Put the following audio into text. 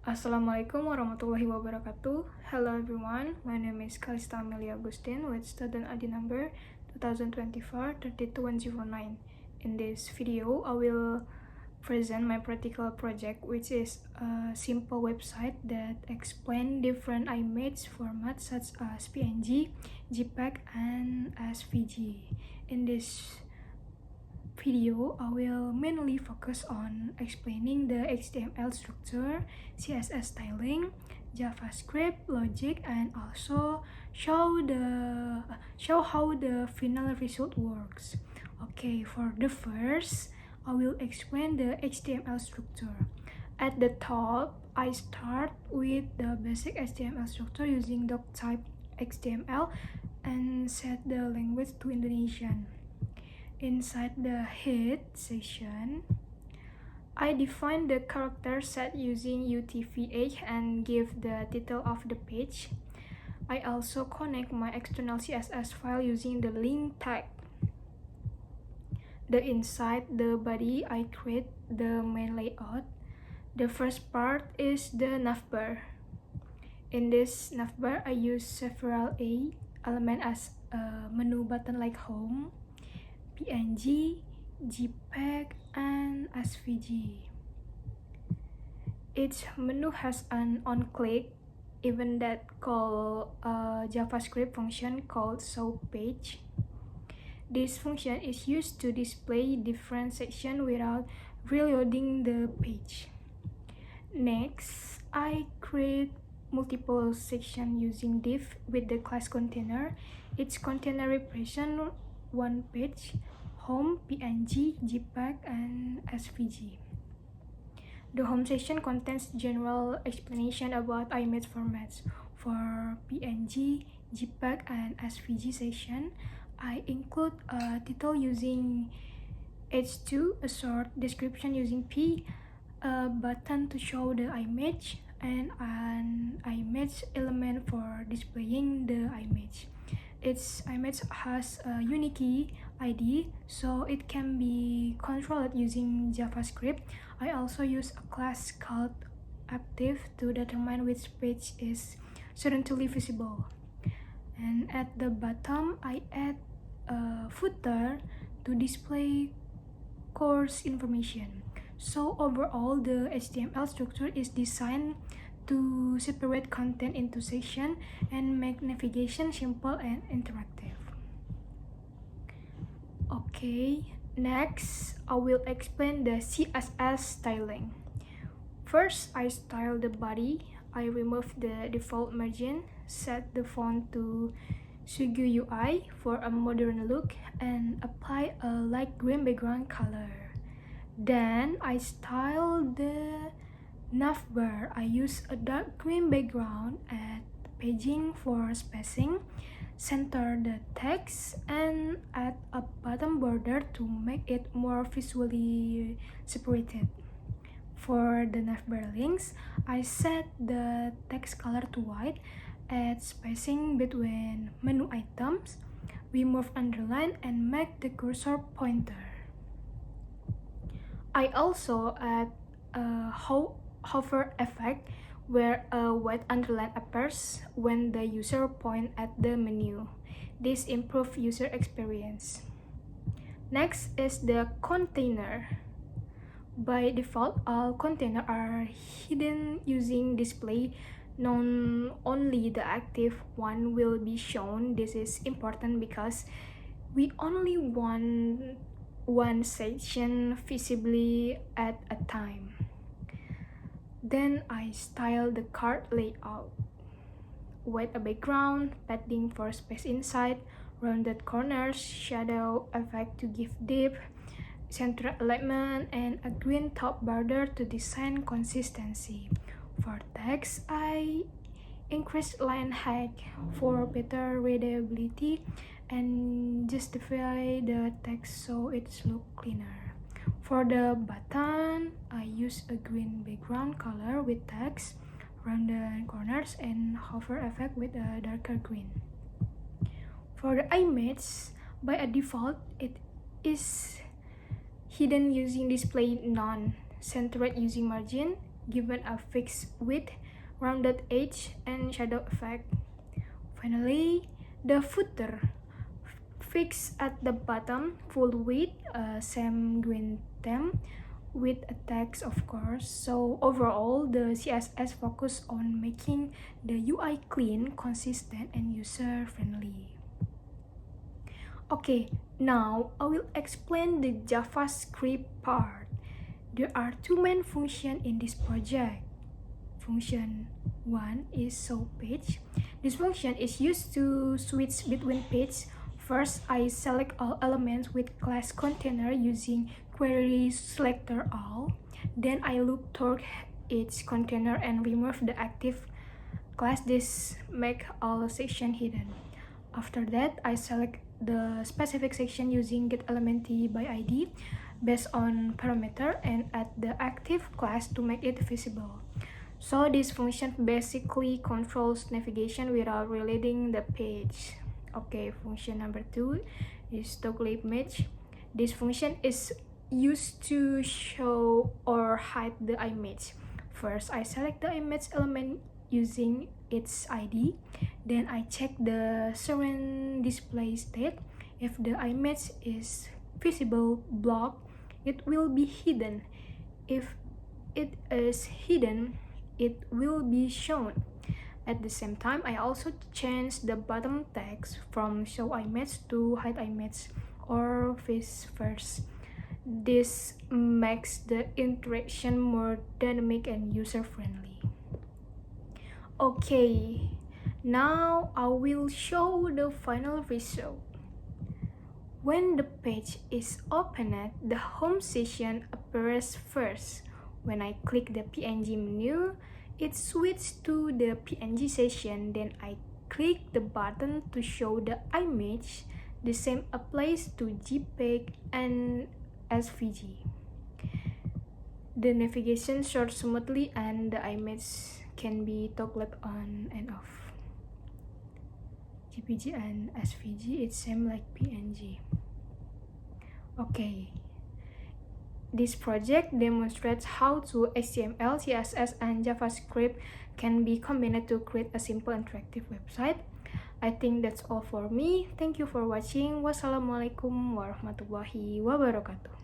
Assalamualaikum warahmatullahi wabarakatuh. Hello everyone, my name is Kalista Amelia Agustin with student ID number 2024-32109. In this video, I will present my practical project, which is a simple website that explains different image formats such as PNG, JPEG, and SVG. In this video, I will mainly focus on explaining the HTML structure, CSS styling, JavaScript logic, and also show how the final result works. Okay, for the first, I will explain the HTML structure. At the top, I start with the basic HTML structure using doctype HTML and set the language to Indonesian. Inside the head section, I define the character set using UTF-8 and give the title of the page. I also connect my external CSS file using the link tag. Inside the body, I create the main layout. The first part is the navbar. In this navbar, I use several elements as a menu button like home, PNG, JPEG, and SVG. Each menu has an on-click event that called a JavaScript function called showPage. This function is used to display different sections without reloading the page. Next, I create multiple sections using div with the class container. Each container represents one page, home, PNG, JPEG, and SVG. The home section contains general explanation about image formats. For PNG, JPEG, and SVG section, I include a title using H2, a short description using P, a button to show the image, and an image element for displaying the image. Each image has a unique ID, so it can be controlled using JavaScript. I also use a class called active to determine which page is certainly visible. And at the bottom, I add a footer to display course information. So overall, the HTML structure is designed to separate content into sections and make navigation simple and interactive. Okay, next I will explain the CSS styling. First, I style the body. I remove the default margin, set the font to Sugu UI for a modern look, and apply a light green background color. Then I style the navbar. I use a dark green background at paging for spacing, center the text, and add a bottom border to make it more visually separated. For the navbar links, I set the text color to white, add spacing between menu items, remove underline, and make the cursor pointer. I also add a hover effect where a white underline appears when the user points at the menu. This improves user experience. Next is the container. By default, all containers are hidden using display. Only the active one will be shown. This is important because we only want one section visibly at a time. Then I style the card layout with a background, padding for space inside, rounded corners, shadow effect to give depth, center alignment, and a green top border to design consistency. For text, I increase line height for better readability and justify the text so it looks cleaner. For the button, I use a green background color with text, rounded corners, and hover effect with a darker green. For the image, by a default, it is hidden using display none, centered using margin, given a fixed width, rounded edge, and shadow effect. Finally, the footer, fixed at the bottom, full width, same green theme, with a text of course. So overall, the CSS focus on making the UI clean, consistent, and user-friendly. Okay, now I will explain the JavaScript part. There are two main functions in this project. Function 1 is showPage. This function is used to switch between pages. First, I select all elements with class container using query selector all. Then I look toward each container and remove the active class. This make all section hidden. After that, I select the specific section using getElementID by ID based on parameter and add the active class to make it visible. So this function basically controls navigation without reloading the page. Okay, function number 2 is toggleImage. This function is used to show or hide the image. First, I select the image element using its ID. Then I check the current display state. If the image is visible block, it will be hidden. If it is hidden, it will be shown. At the same time, I also change the bottom text from show image to hide image or vice versa. This makes the interaction more dynamic and user-friendly. Okay, now I will show the final result. When the page is opened, the home section appears first. When I click the PNG menu, it switches to the PNG section. Then I click the button to show the image. The same applies to JPEG and SVG. The navigation starts smoothly and the image can be toggled on and off. JPG and SVG, it's same like PNG. Okay. This project demonstrates how HTML, CSS, and JavaScript can be combined to create a simple interactive website. I think that's all for me. Thank you for watching. Wassalamualaikum warahmatullahi wabarakatuh.